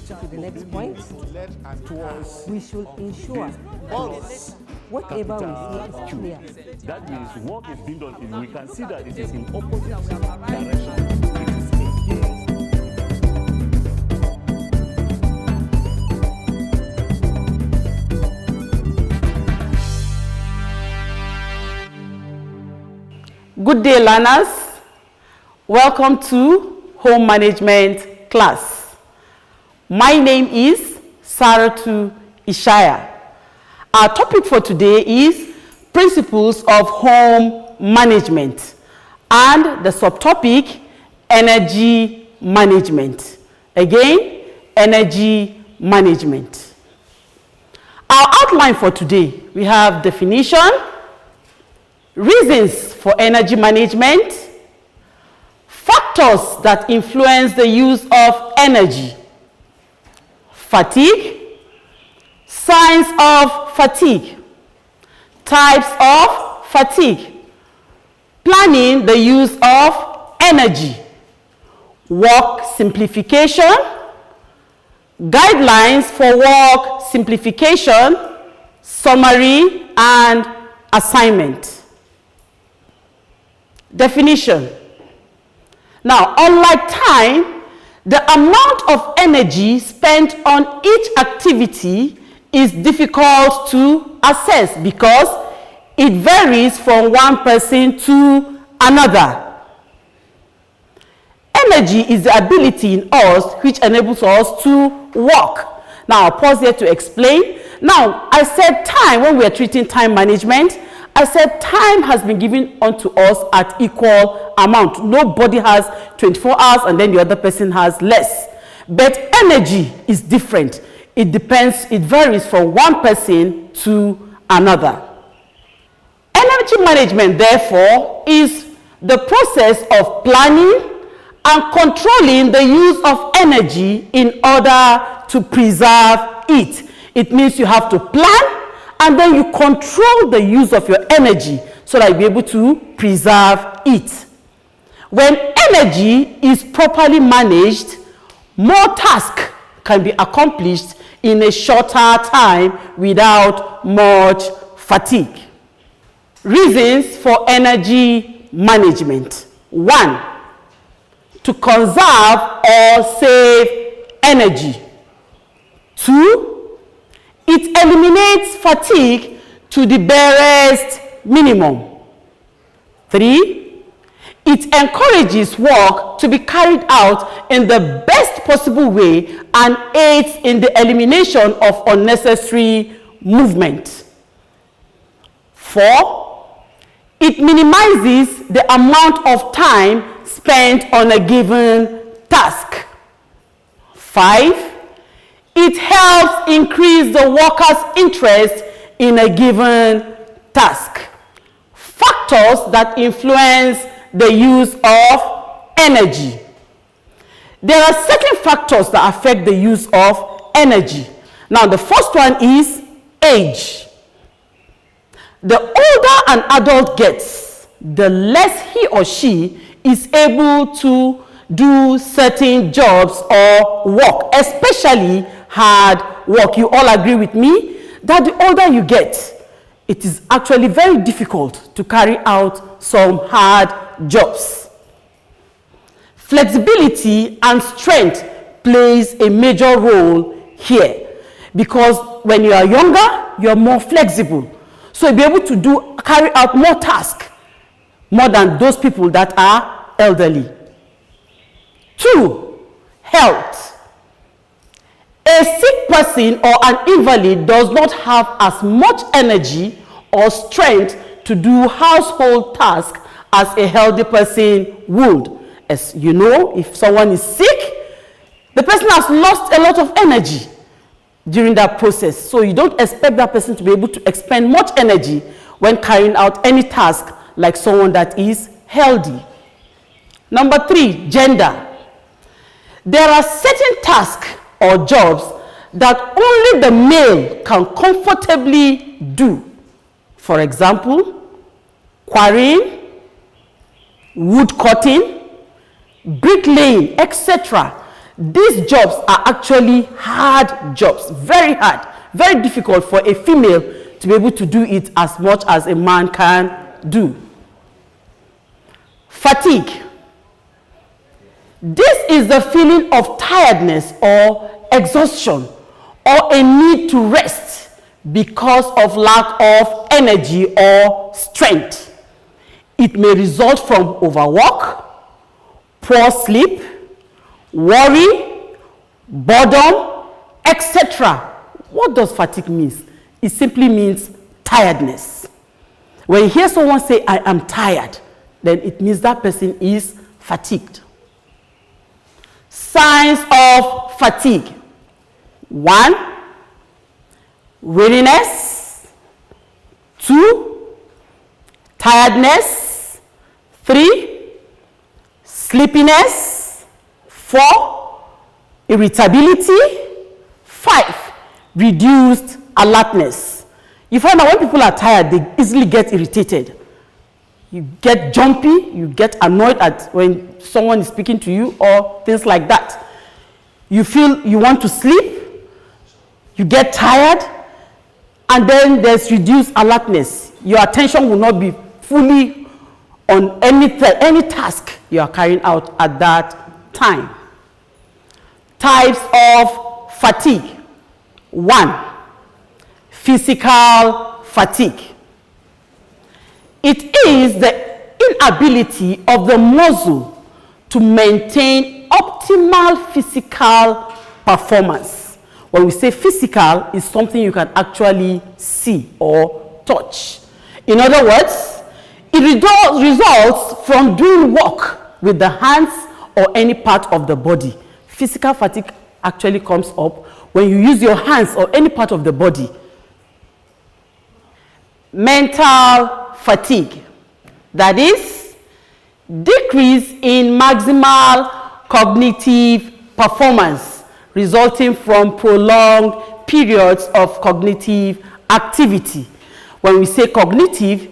to the next point. We should ensure whatever we see is clear. That means work is being done. We can see that it is in opposite direction. Good day, learners. Welcome to Home Management class. My name is Saratu Ishaya. Our topic for today is Principles of Home Management and the subtopic Energy Management. Again, Energy Management. Our outline for today, we have definition, reasons for energy management, factors that influence the use of energy, fatigue, signs of fatigue, types of fatigue, planning the use of energy, work simplification, guidelines for work simplification, summary, and assignment. Definition. Now, unlike time, the amount of energy spent on each activity is difficult to assess because it varies from one person to another. Energy is the ability in us which enables us to work. Now, I'll pause here to explain. Now, I said time when we are treating time management. I said time has been given unto us at equal amount. Nobody has 24 hours and then the other person has less. But energy is different. It depends, it varies from one person to another. Energy management, therefore, is the process of planning and controlling the use of energy in order to preserve it. It means you have to plan and then you control the use of your energy so that you'll be able to preserve it. When energy is properly managed, more tasks can be accomplished in a shorter time without much fatigue. Reasons for energy management. 1. To conserve or save energy. 2. It eliminates fatigue to the barest minimum. 3. It encourages work to be carried out in the best possible way and aids in the elimination of unnecessary movement. 4. It minimizes the amount of time spent on a given task. 5. It helps increase the worker's interest in a given task. Factors that influence the use of energy. There are certain factors that affect the use of energy. Now, the first one is age. The older an adult gets, the less he or she is able to do certain jobs or work, especially hard work. You all agree with me that the older you get, it is actually very difficult to carry out some hard jobs. Flexibility and strength plays a major role here because when you are younger, you are more flexible. So you'll be able to carry out more tasks more than those people that are elderly. 2, health. A sick person or an invalid does not have as much energy or strength to do household tasks as a healthy person would. As you know, if someone is sick, the person has lost a lot of energy during that process. So you don't expect that person to be able to expend much energy when carrying out any task like someone that is healthy. Number 3, gender. There are certain tasks or jobs that only the male can comfortably do. For example, quarrying, wood cutting, bricklaying, etc. These jobs are actually hard jobs, very hard, very difficult for a female to be able to do it as much as a man can do. Fatigue. This is the feeling of tiredness or exhaustion or a need to rest because of lack of energy or strength. It may result from overwork, poor sleep, worry, boredom, etc. What does fatigue mean? It simply means tiredness. When you hear someone say, I am tired, then it means that person is fatigued. Signs of fatigue. 1, weariness. 2, tiredness. 3, sleepiness. 4, irritability. 5, reduced alertness. You find that when people are tired, they easily get irritated. You get jumpy, you get annoyed at when someone is speaking to you or things like that. You feel you want to sleep, you get tired, and then there's reduced alertness. Your attention will not be fully on any task you are carrying out at that time. Types of fatigue. 1, physical fatigue. It is the inability of the muscle to maintain optimal physical performance. When we say physical, it's something you can actually see or touch. In other words, it results from doing work with the hands or any part of the body. Physical fatigue actually comes up when you use your hands or any part of the body. Mental fatigue. That is, decrease in maximal cognitive performance resulting from prolonged periods of cognitive activity. When we say cognitive,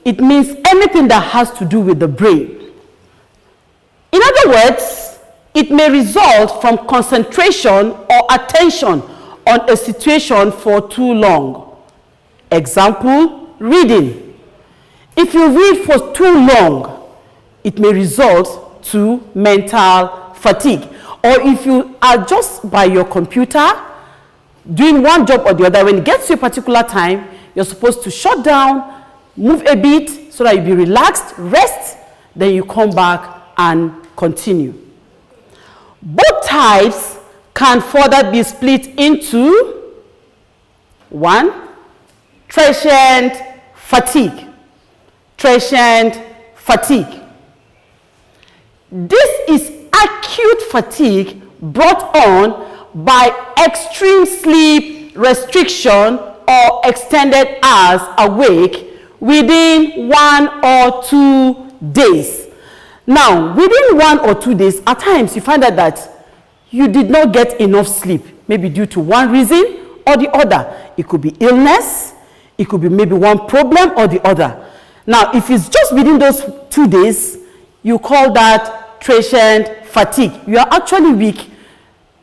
it means anything that has to do with the brain. In other words, it may result from concentration or attention on a situation for too long. Example, reading. If you read for too long, it may result to mental fatigue. Or if you are just by your computer doing one job or the other, when it gets to a particular time, you're supposed to shut down, move a bit so that you be relaxed, rest, then you come back and continue. Both types can further be split into 1, transient fatigue. Transient fatigue. This is acute fatigue brought on by extreme sleep restriction or extended hours awake within 1 or 2 days. Now, within 1 or 2 days, at times you find out that you did not get enough sleep, maybe due to one reason or the other. It could be illness, it could be maybe one problem or the other. Now, if it's just within those 2 days, you call that transient fatigue. You are actually weak,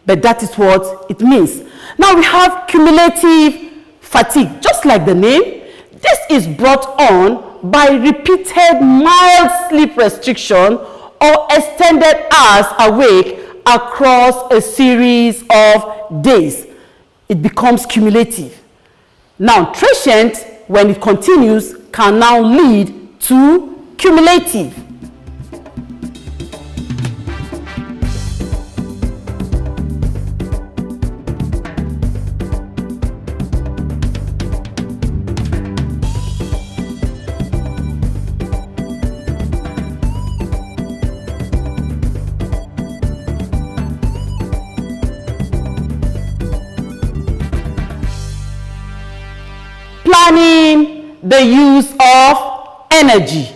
but that is what it means. Now we have cumulative fatigue. Just like the name, this is brought on by repeated mild sleep restriction or extended hours awake across a series of days. It becomes cumulative. Now, transient, when it continues, can now lead to cumulative. Planning the use of energy.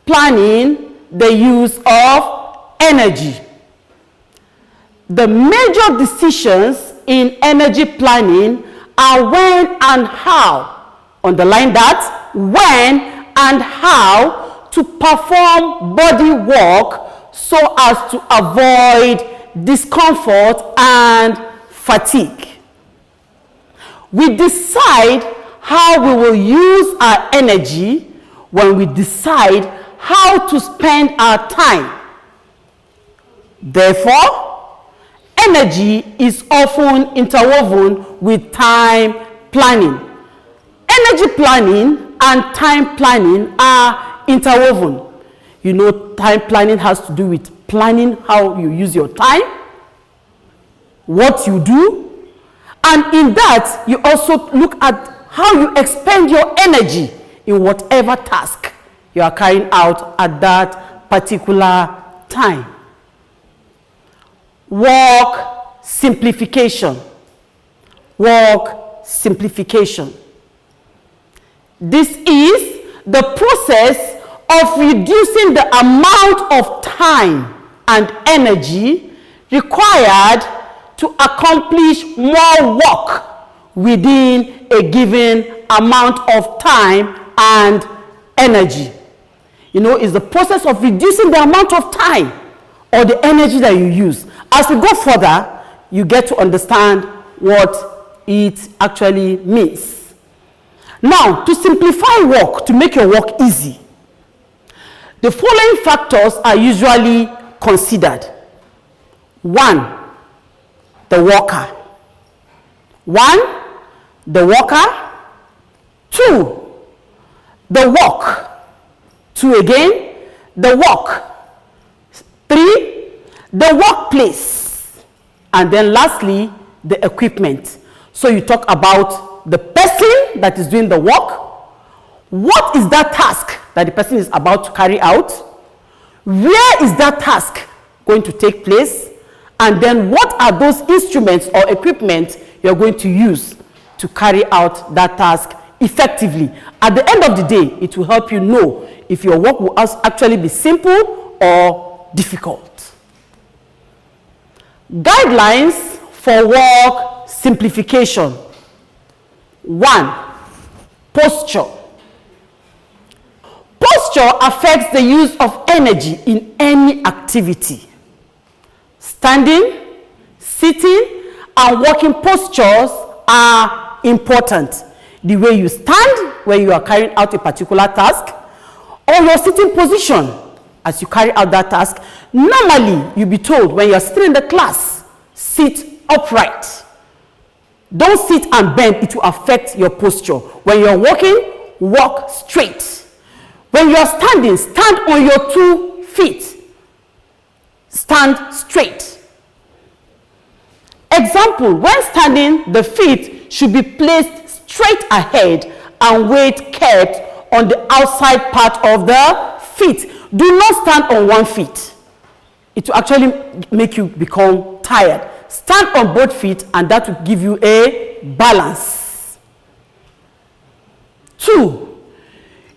Planning the use of energy. The major decisions in energy planning are when and how, underline that, when and how to perform body work so as to avoid discomfort, and fatigue. We decide how we will use our energy when we decide how to spend our time. Therefore, energy is often interwoven with time planning. Energy planning and time planning are interwoven. You know, time planning has to do with planning how you use your time, what you do, and in that, you also look at how you expend your energy in whatever task you are carrying out at that particular time. Work simplification. Work simplification. This is the process of reducing the amount of time and energy required to accomplish more work within a given amount of time and energy. You know, it's the process of reducing the amount of time or the energy that you use. As we go further, you get to understand what it actually means. Now, to simplify work, to make your work easy, the following factors are usually considered. 1, the worker. 1, the worker. 2, the work. 2 again, the work. 3, the workplace. And then lastly, the equipment. So you talk about the person that is doing the work. What is that task that the person is about to carry out? Where is that task going to take place? And then what are those instruments or equipment you're going to use to carry out that task effectively? At the end of the day, it will help you know if your work will actually be simple or difficult. Guidelines for work simplification. 1, posture. Posture affects the use of energy in any activity. Standing, sitting, and walking postures are important. The way you stand when you are carrying out a particular task, or your sitting position as you carry out that task. Normally, you'll be told when you're sitting in the class, sit upright. Don't sit and bend, it will affect your posture. When you're walking, walk straight. When you're standing, stand on your 2 feet. Stand straight. Example, when standing, the feet should be placed straight ahead and weight kept on the outside part of the feet. Do not stand on 1 foot. It will actually make you become tired. Stand on both feet and that will give you a balance. 2,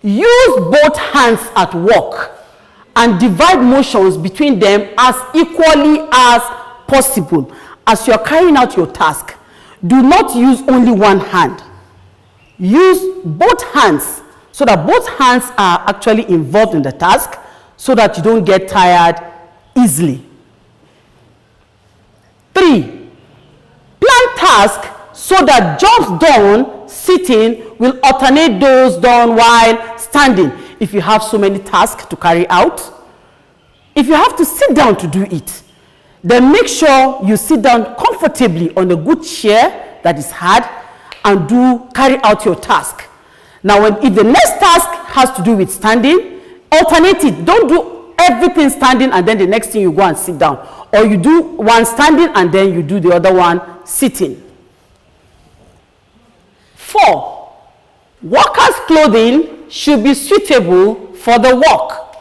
use both hands at work and divide motions between them as equally as possible. As you are carrying out your task, do not use only one hand. Use both hands so that both hands are actually involved in the task so that you don't get tired easily. 3, plan tasks so that jobs done sitting will alternate those done while standing. If you have so many tasks to carry out, if you have to sit down to do it, then make sure you sit down comfortably on a good chair that is hard and carry out your task. Now, if the next task has to do with standing, alternate it. Don't do everything standing and then the next thing you go and sit down. Or you do one standing and then you do the other one sitting. 4, workers' clothing should be suitable for the work.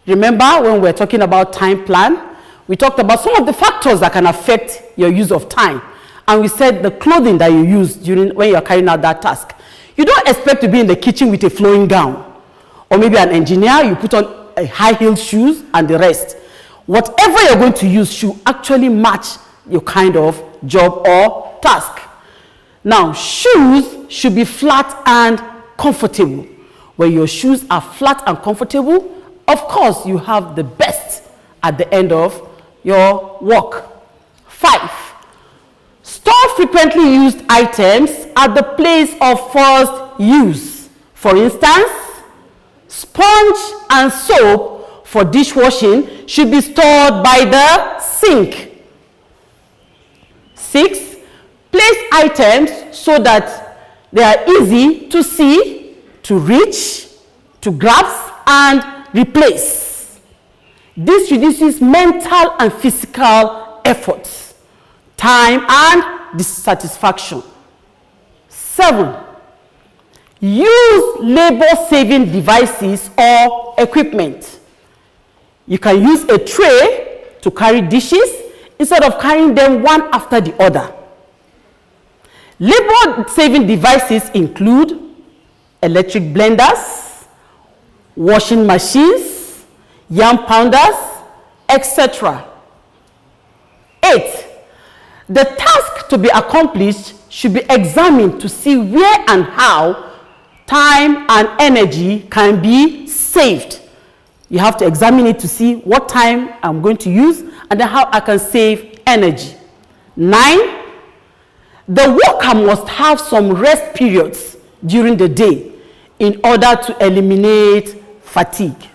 Remember when we were talking about time plan, we talked about some of the factors that can affect your use of time. And we said the clothing that you use when you're carrying out that task. You don't expect to be in the kitchen with a flowing gown. Or maybe an engineer, you put on high-heeled shoes and the rest. Whatever you're going to use should actually match your kind of job or task. Now, shoes should be flat and comfortable. When your shoes are flat and comfortable, of course, you have the best at the end of your work. 5. Store frequently used items at the place of first use. For instance, sponge and soap for dishwashing should be stored by the sink. 6. Place items so that they are easy to see, to reach, to grasp, and replace. This reduces mental and physical efforts, time, and dissatisfaction. 7. Use labor-saving devices or equipment. You can use a tray to carry dishes instead of carrying them one after the other. Labor-saving devices include electric blenders, washing machines, yam pounders, etc. 8. The task to be accomplished should be examined to see where and how time and energy can be saved. You have to examine it to see what time I'm going to use and then how I can save energy. 9. The worker must have some rest periods during the day in order to eliminate fatigue.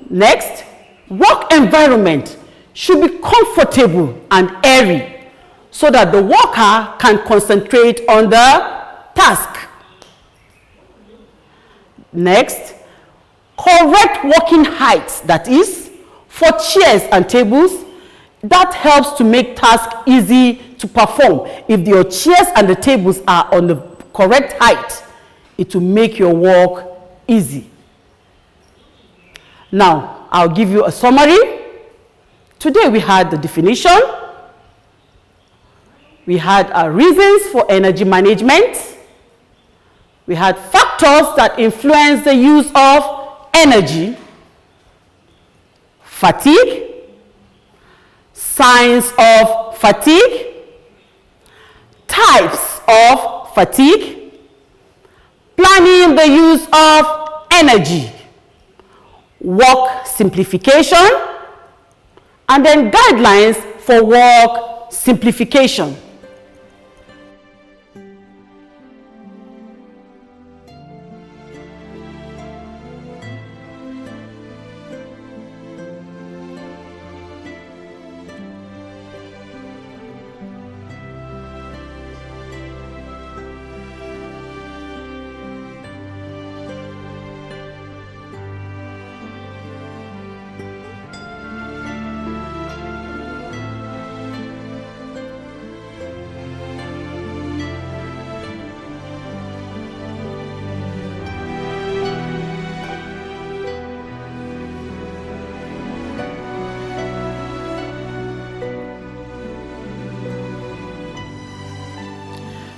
Next, work environment should be comfortable and airy so that the worker can concentrate on the task. Next, correct working heights, that is, for chairs and tables. That helps to make tasks easy to perform. If your chairs and the tables are on the correct height, it will make your work easy. Now, I'll give you a summary. Today we had the definition. We had our reasons for energy management. We had factors that influence the use of energy, fatigue, signs of fatigue, types of fatigue, planning the use of energy, work simplification, and then guidelines for work simplification.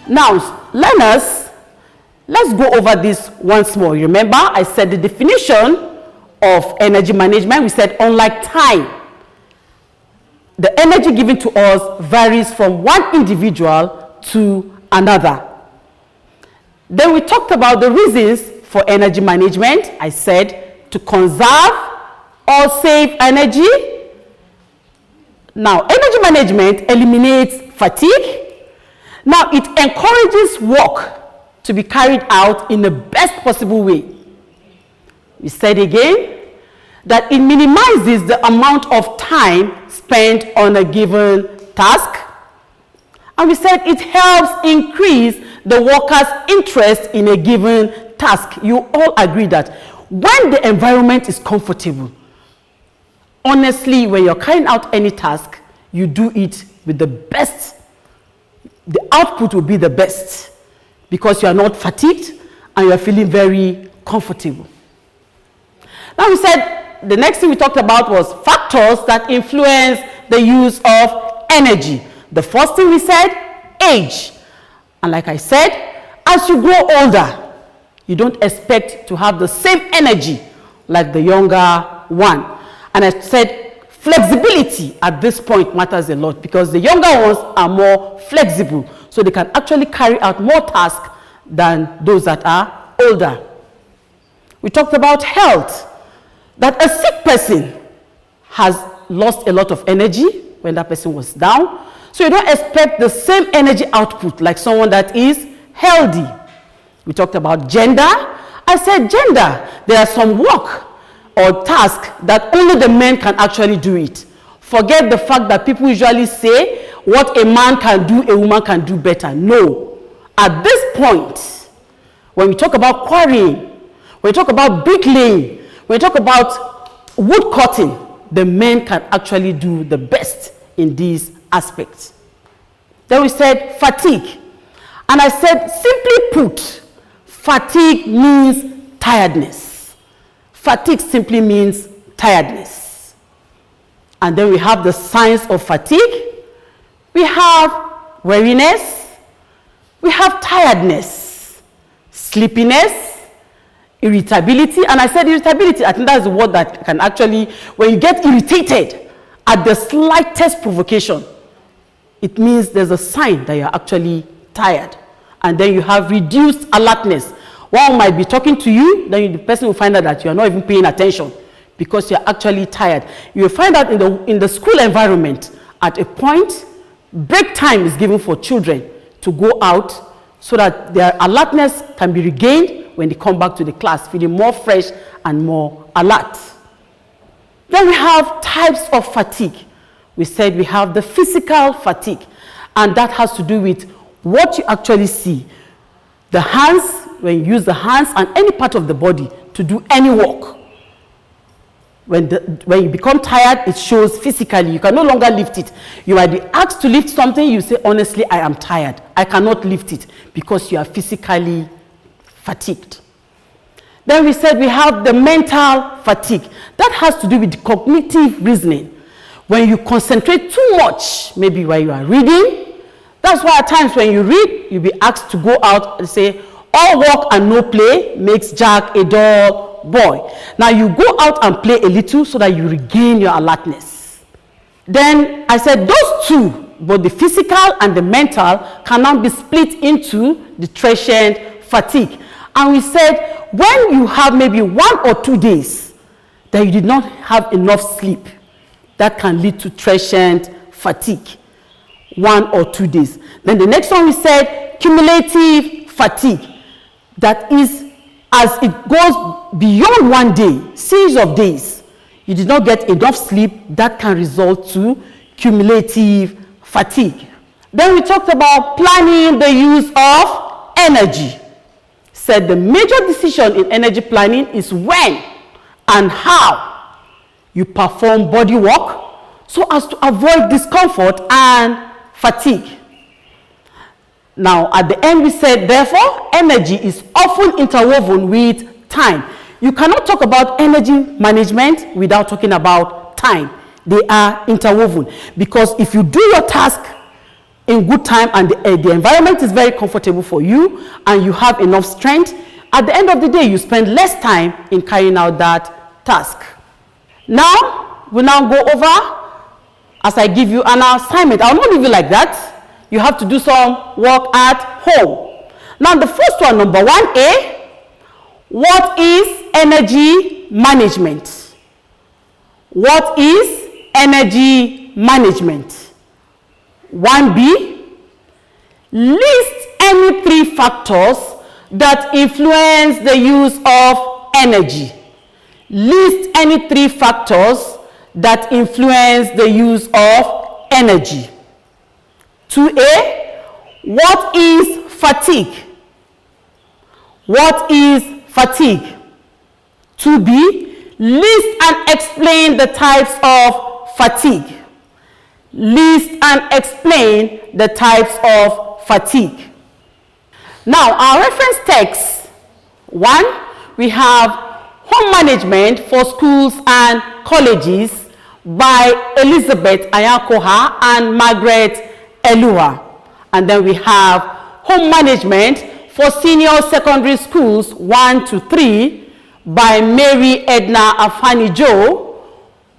Now, learners, let's go over this once more. Remember, I said the definition of energy management. We said, unlike time, the energy given to us varies from one individual to another. Then we talked about the reasons for energy management. I said to conserve or save energy. Now, energy management eliminates fatigue. Now, it encourages work to be carried out in the best possible way. We said again that it minimizes the amount of time spent on a given task. And we said it helps increase the worker's interest in a given task. You all agree that when the environment is comfortable, honestly, when you're carrying out any task, you do it with the best. The output will be the best because you are not fatigued and you are feeling very comfortable. Now we said the next thing we talked about was factors that influence the use of energy. The first thing we said, age. And like I said, as you grow older, you don't expect to have the same energy like the younger one. And I said flexibility at this point matters a lot because the younger ones are more flexible, so they can actually carry out more tasks than those that are older. We talked about health, that a sick person has lost a lot of energy when that person was down. So you don't expect the same energy output like someone that is healthy. We talked about gender. I said gender, there are some work or tasks that only the men can actually do it. Forget the fact that people usually say what a man can do, a woman can do better. No. At this point, when we talk about quarrying, when we talk about bricklaying, when we talk about wood cutting, the men can actually do the best in these aspects. Then we said fatigue. And I said, simply put, fatigue means tiredness. Fatigue simply means tiredness. And then we have the signs of fatigue. We have weariness. We have tiredness, sleepiness, irritability. And I said irritability, I think that's the word that can actually, when you get irritated at the slightest provocation, it means there's a sign that you're actually tired. And then you have reduced alertness. One might be talking to you, then the person will find out that you're not even paying attention because you're actually tired. You'll find out in the school environment, at a point, break time is given for children to go out so that their alertness can be regained when they come back to the class, feeling more fresh and more alert. Then we have types of fatigue. We said we have the physical fatigue, and that has to do with what you actually see. The hands, when you use the hands and any part of the body to do any work. When you become tired, it shows physically. You can no longer lift it. You might be asked to lift something, you say, honestly, I am tired. I cannot lift it because you are physically fatigued. Then we said we have the mental fatigue. That has to do with cognitive reasoning. When you concentrate too much, maybe while you are reading, that's why at times when you read, you'll be asked to go out and say, all work and no play makes Jack a dull boy. Now you go out and play a little so that you regain your alertness. Then I said those two, both the physical and the mental, cannot be split into the transient fatigue. And we said when you have maybe 1 or 2 days that you did not have enough sleep, that can lead to transient fatigue. 1 or 2 days. Then the next one we said cumulative fatigue. That is, as it goes beyond 1 day, series of days, you did not get enough sleep, that can result to cumulative fatigue. Then we talked about planning the use of energy. Said the major decision in energy planning is when and how you perform body work so as to avoid discomfort and fatigue. Now, at the end we said, therefore, energy is often interwoven with time. You cannot talk about energy management without talking about time. They are interwoven. Because if you do your task in good time and the environment is very comfortable for you and you have enough strength, at the end of the day, you spend less time in carrying out that task. Now, we'll now go over, as I give you an assignment. I'll not leave you like that. You have to do some work at home. Now, the first one, number 1A, what is energy management? What is energy management? 1B, list any 3 factors that influence the use of energy. List any 3 factors that influence the use of energy. 2A, what is fatigue? What is fatigue? 2B, list and explain the types of fatigue. List and explain the types of fatigue. Now, our reference text, 1, we have Home Management for Schools and Colleges by Elizabeth Ayakoha and Margaret Elua. And then we have Home Management for Senior Secondary Schools 1 to 3 by Mary Edna Afani-Jo,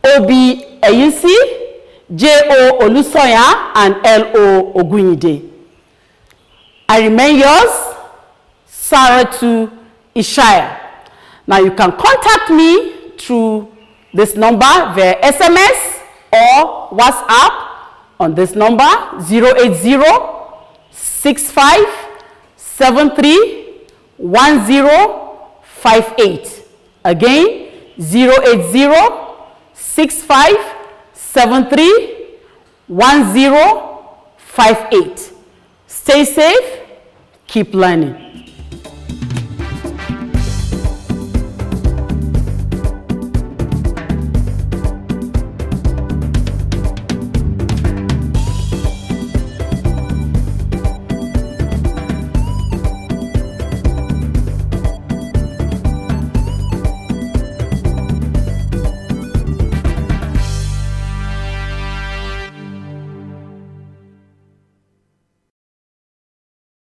Obi Eyisi, J.O. Olusoya, and L.O. Ogunyide. I remain yours, Saratu Ishaya. Now you can contact me through this number via SMS, or WhatsApp on this number 080-6573-1058. Again, 080-6573-1058. Stay safe, keep learning.